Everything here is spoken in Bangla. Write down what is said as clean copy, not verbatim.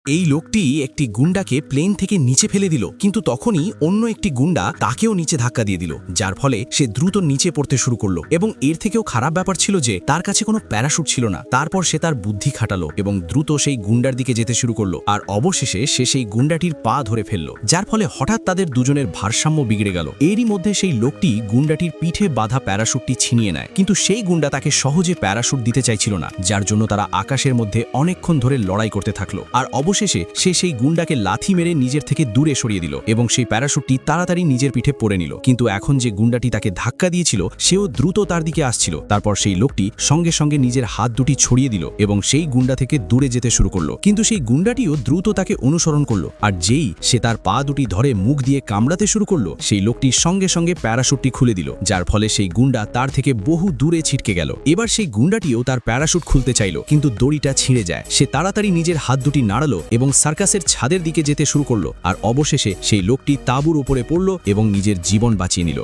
এই লোকটি একটি গুন্ডাকে প্লেন থেকে নিচে ফেলে দিল, কিন্তু তখনই অন্য একটি গুন্ডা তাকেও নিচে ধাক্কা দিয়ে দিল, যার ফলে সে দ্রুত নিচে পড়তে শুরু করলো। এবং এর থেকেও খারাপ ব্যাপার ছিল যে তার কাছে কোনো প্যারাশুট ছিল না। তারপর সে তার বুদ্ধি খাটালো এবং দ্রুত সেই গুন্ডার দিকে যেতে শুরু করলো, আর অবশেষে সে সেই গুন্ডাটির পা ধরে ফেললো, যার ফলে হঠাৎ তাদের দুজনের ভারসাম্য বিগড়ে গেল। এরই মধ্যে সেই লোকটি গুন্ডাটির পিঠে বাঁধা প্যারাশুটটি ছিনিয়ে নেয়, কিন্তু সেই গুন্ডা তাকে সহজে প্যারাশুট দিতে চাইছিল না, যার জন্য তারা আকাশের মধ্যে অনেকক্ষণ ধরে লড়াই করতে থাকলো। আর অবশেষে সে সেই গুন্ডাকে লাথি মেরে নিজের থেকে দূরে সরিয়ে দিল এবং সেই প্যারাশুটটি তাড়াতাড়ি নিজের পিঠে পরে নিল। কিন্তু এখন যে গুন্ডাটি তাকে ধাক্কা দিয়েছিল সেও দ্রুত তার দিকে আসছিল। তারপর সেই লোকটি সঙ্গে সঙ্গে নিজের হাত দুটি ছড়িয়ে দিল এবং সেই গুন্ডা থেকে দূরে যেতে শুরু করলো, কিন্তু সেই গুন্ডাটিও দ্রুত তাকে অনুসরণ করলো। আর যেই সে তার পা দুটি ধরে মুখ দিয়ে কামড়াতে শুরু করলো, সেই লোকটি সঙ্গে সঙ্গে প্যারাশুটটি খুলে দিল, যার ফলে সেই গুন্ডা তার থেকে বহু দূরে ছিটকে গেল। এবার সেই গুন্ডাটিও তার প্যারাশুট খুলতে চাইল, কিন্তু দড়িটা ছিঁড়ে যায়। সে তাড়াতাড়ি নিজের হাত দুটি নাড়ালো এবং সার্কাসের ছাদের দিকে যেতে শুরু করলো, আর অবশেষে সেই লোকটি তাঁবুর উপরে পড়ল এবং নিজের জীবন বাঁচিয়ে নিল।